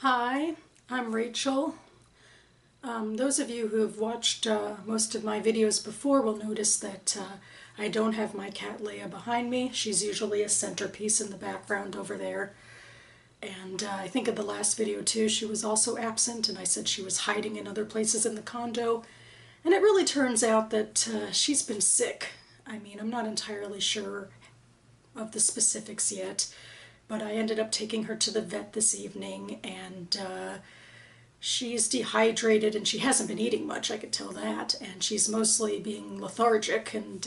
Hi, I'm Rachel. Those of you who have watched most of my videos before will notice that I don't have my cat Leia behind me. She's usually a centerpiece in the background over there. And I think in the last video too, she was also absent, and I said she was hiding in other places in the condo. And it really turns out that she's been sick. I mean, I'm not entirely sure of the specifics yet, but I ended up taking her to the vet this evening, and she's dehydrated and she hasn't been eating much, I could tell that, and she's mostly being lethargic and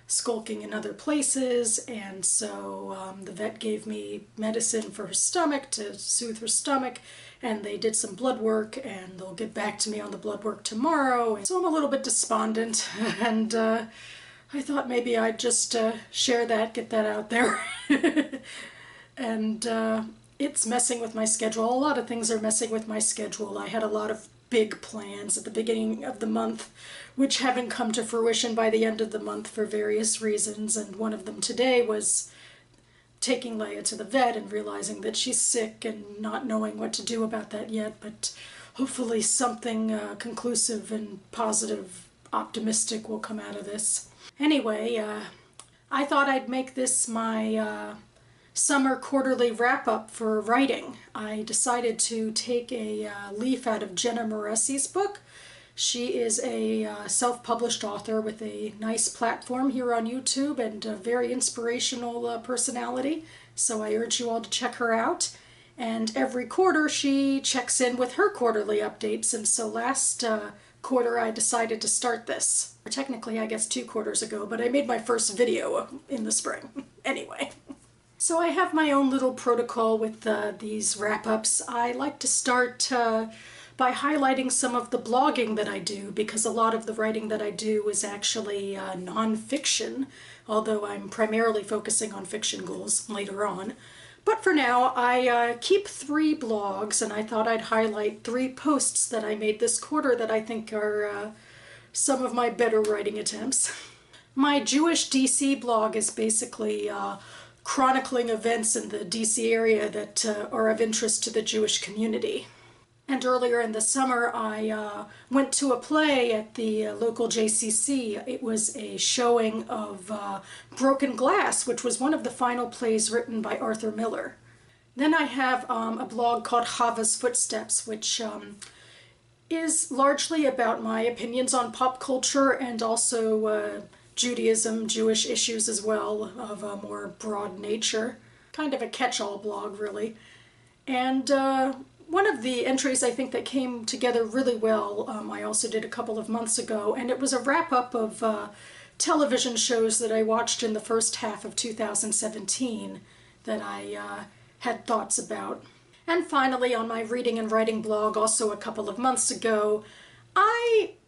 skulking in other places, and so the vet gave me medicine for her stomach to soothe her stomach, and they did some blood work, and they'll get back to me on the blood work tomorrow. So I'm a little bit despondent, and I thought maybe I'd just share that, get that out there. And it's messing with my schedule. A lot of things are messing with my schedule. I had a lot of big plans at the beginning of the month, which haven't come to fruition by the end of the month for various reasons, and one of them today was taking Leia to the vet and realizing that she's sick and not knowing what to do about that yet, but hopefully something conclusive and positive, optimistic will come out of this. Anyway, I thought I'd make this my summer quarterly wrap-up for writing. I decided to take a leaf out of Jenna Moressi's book. She is a self-published author with a nice platform here on YouTube and a very inspirational personality, so I urge you all to check her out. And every quarter she checks in with her quarterly updates, and so last quarter I decided to start this. Or technically I guess 2 quarters ago, but I made my first video in the spring. Anyway. So I have my own little protocol with these wrap-ups. I like to start by highlighting some of the blogging that I do, because a lot of the writing that I do is actually non-fiction, although I'm primarily focusing on fiction goals later on. But for now, I keep 3 blogs, and I thought I'd highlight 3 posts that I made this quarter that I think are some of my better writing attempts. My Jewish DC blog is basically chronicling events in the DC area that are of interest to the Jewish community. And earlier in the summer I went to a play at the local JCC. It was a showing of Broken Glass, which was one of the final plays written by Arthur Miller. Then I have a blog called Chava's Footsteps, which is largely about my opinions on pop culture and also Judaism, Jewish issues as well, of a more broad nature. Kind of a catch-all blog, really. And one of the entries I think that came together really well, I also did a couple of months ago, and it was a wrap-up of television shows that I watched in the first half of 2017 that I had thoughts about. And finally, on my reading and writing blog, also a couple of months ago,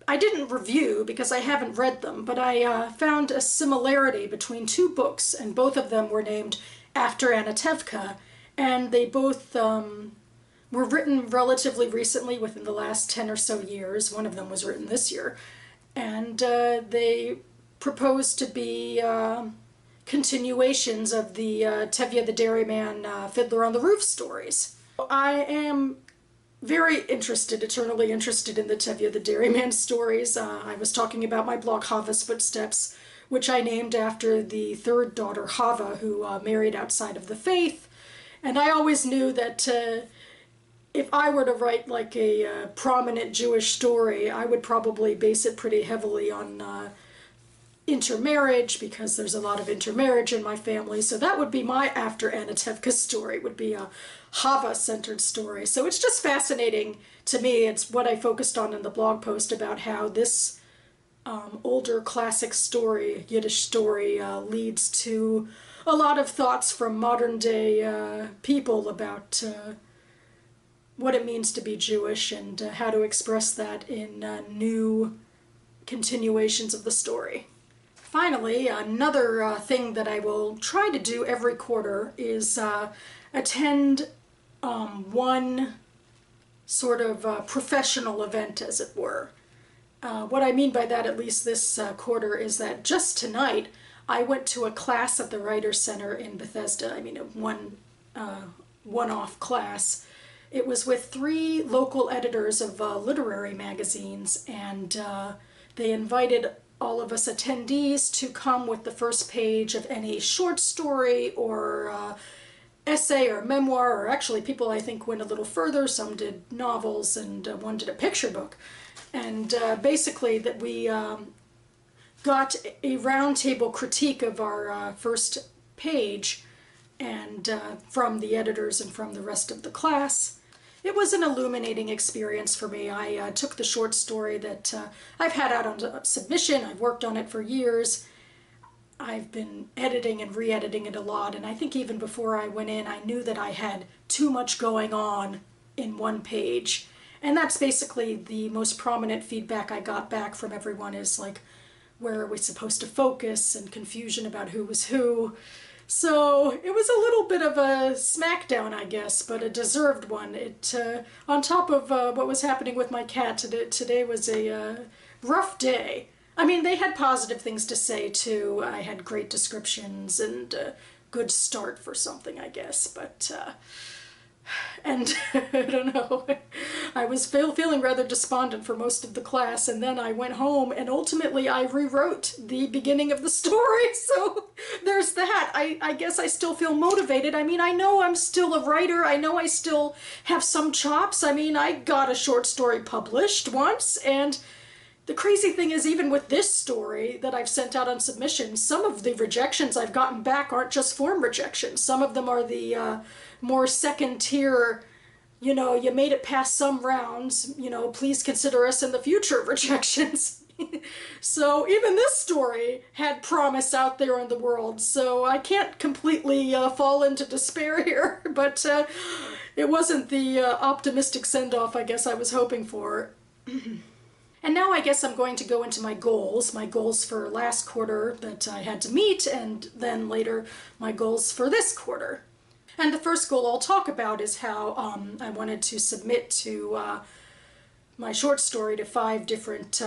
I didn't review because I haven't read them, but I found a similarity between 2 books, and both of them were named after Anna Tevka, and they both were written relatively recently, within the last 10 or so years. One of them was written this year, and they propose to be continuations of the Tevye the Dairyman Fiddler on the Roof stories. I am very interested, eternally interested in the Tevye the Dairyman stories. I was talking about my blog Chava's Footsteps, which I named after the 3rd daughter, Chava, who married outside of the faith. And I always knew that if I were to write like a prominent Jewish story, I would probably base it pretty heavily on intermarriage, because there's a lot of intermarriage in my family. So that would be my after Anna Tevka story, would be a Chava-centered story. So it's just fascinating to me. It's what I focused on in the blog post about how this older classic story, Yiddish story, leads to a lot of thoughts from modern day people about what it means to be Jewish and how to express that in new continuations of the story. Finally, another thing that I will try to do every quarter is attend one sort of professional event, as it were. What I mean by that, at least this quarter, is that just tonight I went to a class at the Writers' Center in Bethesda. I mean, a one-off class It was with 3 local editors of literary magazines, and they invited all of us attendees to come with the first page of any short story or essay or memoir, or actually people I think went a little further. Some did novels, and one did a picture book. And basically that we got a roundtable critique of our first page, and from the editors and from the rest of the class. It was an illuminating experience for me. I took the short story that I've had out on submission. I've worked on it for years. I've been editing and re-editing it a lot, and I think even before I went in, I knew that I had too much going on in one page. And that's basically the most prominent feedback I got back from everyone, is like, where are we supposed to focus, and confusion about who was who. So it was a little bit of a smackdown, I guess, but a deserved one. It on top of what was happening with my cat, today was a rough day. I mean, they had positive things to say too. I had great descriptions and a good start for something, I guess, but and I don't know, I was feeling rather despondent for most of the class, and then I went home and ultimately I rewrote the beginning of the story, so there's that. I guess I still feel motivated. I mean, I know I'm still a writer. I know I still have some chops. I mean, I got a short story published once, and the crazy thing is, even with this story that I've sent out on submission, some of the rejections I've gotten back aren't just form rejections. Some of them are the more second tier, you know, you made it past some rounds, you know, please consider us in the future rejections. So even this story had promise out there in the world, so I can't completely fall into despair here, but it wasn't the optimistic send-off I guess I was hoping for. And now I guess I'm going to go into my goals for last quarter that I had to meet, and then later my goals for this quarter. And the first goal I'll talk about is how I wanted to submit to my short story to 5 different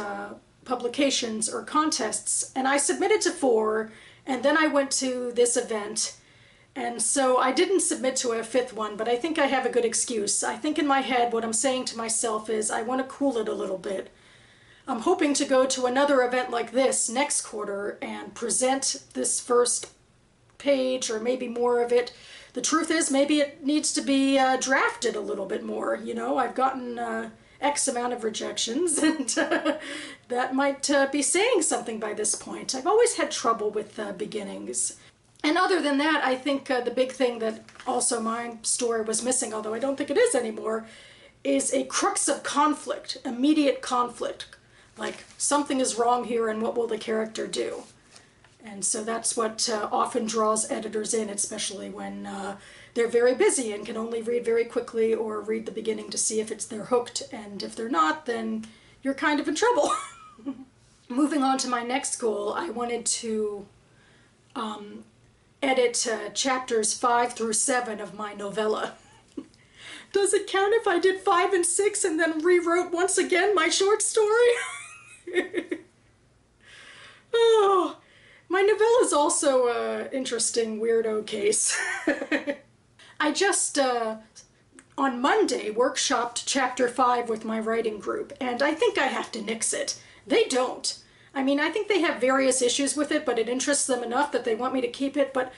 publications or contests, and I submitted to 4, and then I went to this event, and so I didn't submit to a 5th one, but I think I have a good excuse. I think in my head what I'm saying to myself is I want to cool it a little bit. I'm hoping to go to another event like this next quarter and present this first page, or maybe more of it. The truth is, maybe it needs to be drafted a little bit more. You know, I've gotten X amount of rejections, and that might be saying something by this point. I've always had trouble with beginnings. And other than that, I think the big thing that also my story was missing, although I don't think it is anymore, is a crux of conflict, immediate conflict. Like, something is wrong here, and what will the character do? And so that's what often draws editors in, especially when they're very busy and can only read very quickly or read the beginning to see if they're hooked. And if they're not, then you're kind of in trouble. Moving on to my next goal, I wanted to edit chapters 5 through 7 of my novella. Does it count if I did 5 and 6 and then rewrote once again my short story? Oh, my novella is also an interesting weirdo case. I just, on Monday, workshopped chapter 5 with my writing group, and I think I have to nix it. They don't. I mean, I think they have various issues with it, but it interests them enough that they want me to keep it, but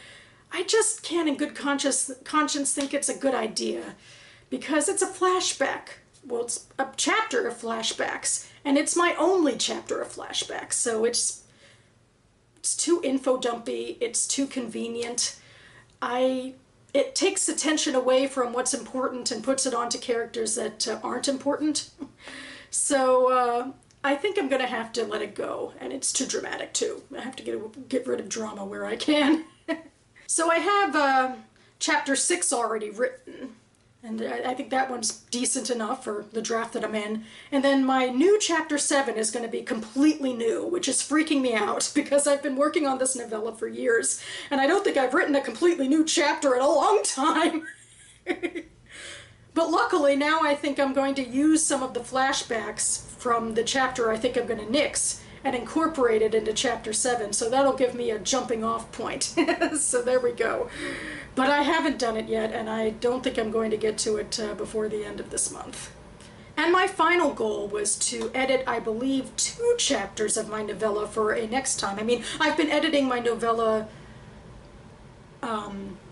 I just can't in good conscience think it's a good idea, because it's a flashback. Well, it's a chapter of flashbacks, and it's my only chapter of flashbacks, so it's too info-dumpy, it's too convenient. It takes attention away from what's important and puts it onto characters that aren't important. So I think I'm going to have to let it go, and it's too dramatic too. I have to get rid of drama where I can. So I have chapter 6 already written, and I think that one's decent enough for the draft that I'm in. And then my new chapter 7 is going to be completely new, which is freaking me out because I've been working on this novella for years, and I don't think I've written a completely new chapter in a long time. But luckily now I think I'm going to use some of the flashbacks from the chapter I think I'm going to nix and incorporate it into chapter 7, so that'll give me a jumping off point. So there we go. But I haven't done it yet, and I don't think I'm going to get to it before the end of this month. And my final goal was to edit, I believe, 2 chapters of my novella for a next time. I mean, I've been editing my novella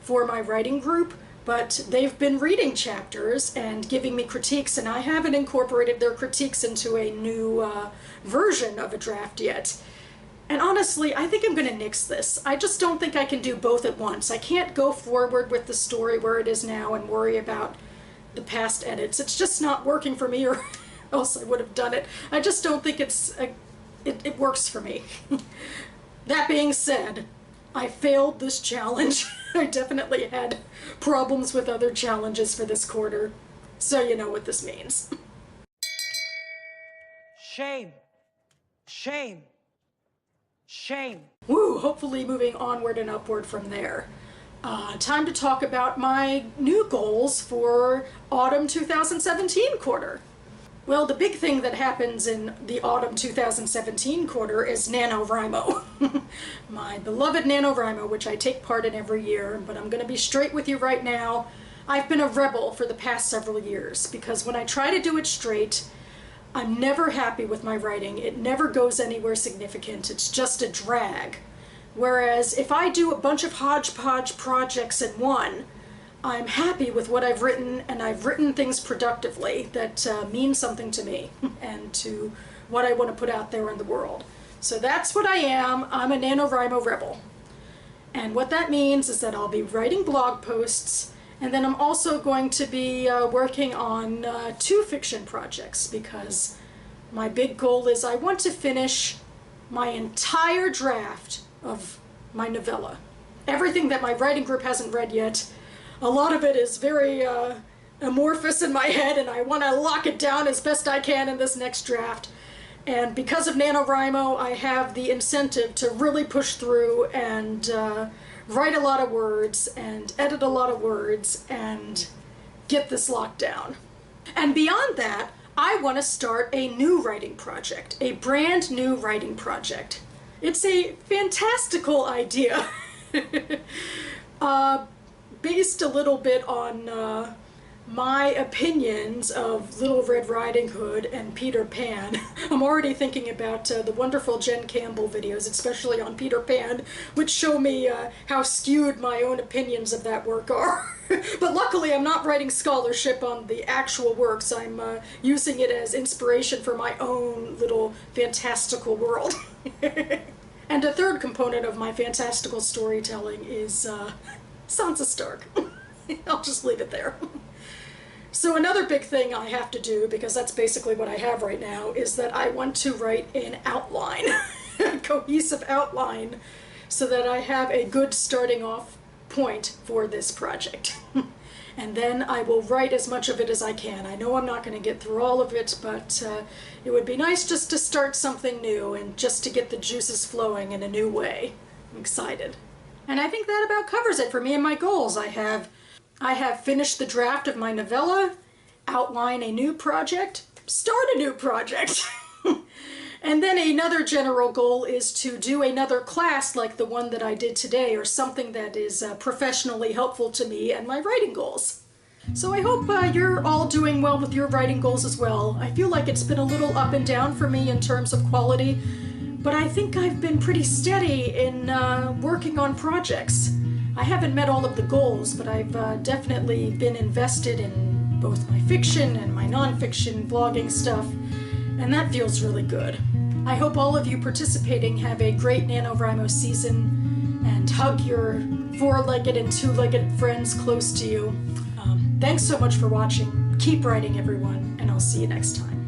for my writing group, but they've been reading chapters and giving me critiques, and I haven't incorporated their critiques into a new version of a draft yet. And honestly, I think I'm going to nix this. I just don't think I can do both at once. I can't go forward with the story where it is now and worry about the past edits. It's just not working for me, or else I would have done it. I just don't think it works for me. That being said, I failed this challenge. I definitely had problems with other challenges for this quarter, so you know what this means. Shame. Shame. Shame. Woo, hopefully moving onward and upward from there. Time to talk about my new goals for autumn 2017 quarter. Well, the big thing that happens in the autumn 2017 quarter is NaNoWriMo. My beloved NaNoWriMo, which I take part in every year, but I'm going to be straight with you right now. I've been a rebel for the past several years, because when I try to do it straight, I'm never happy with my writing. It never goes anywhere significant. It's just a drag. Whereas if I do a bunch of hodgepodge projects in one, I'm happy with what I've written, and I've written things productively that mean something to me and to what I want to put out there in the world. So that's what I am. I'm a NaNoWriMo rebel. And what that means is that I'll be writing blog posts, and then I'm also going to be working on 2 fiction projects, because my big goal is I want to finish my entire draft of my novella. Everything that my writing group hasn't read yet. A lot of it is very amorphous in my head, and I want to lock it down as best I can in this next draft. And because of NaNoWriMo, I have the incentive to really push through and write a lot of words and edit a lot of words and get this locked down. And beyond that, I want to start a new writing project, a brand new writing project. It's a fantastical idea, based a little bit on my opinions of Little Red Riding Hood and Peter Pan. I'm already thinking about the wonderful Jen Campbell videos, especially on Peter Pan, which show me how skewed my own opinions of that work are. But luckily I'm not writing scholarship on the actual works. I'm using it as inspiration for my own little fantastical world. And a third component of my fantastical storytelling is Sansa Stark. I'll just leave it there. So another big thing I have to do, because that's basically what I have right now, is that I want to write an outline, a cohesive outline, so that I have a good starting off point for this project. And then I will write as much of it as I can. I know I'm not going to get through all of it, but it would be nice just to start something new and just to get the juices flowing in a new way. I'm excited. And I think that about covers it for me and my goals. I have finished the draft of my novella, outline a new project, start a new project. And then another general goal is to do another class like the one that I did today, or something that is professionally helpful to me and my writing goals. So I hope you're all doing well with your writing goals as well. I feel like it's been a little up and down for me in terms of quality, but I think I've been pretty steady in working on projects. I haven't met all of the goals, but I've definitely been invested in both my fiction and my nonfiction blogging stuff, and that feels really good. I hope all of you participating have a great NaNoWriMo season, and hug your 4-legged and 2-legged friends close to you. Thanks so much for watching. Keep writing, everyone, and I'll see you next time.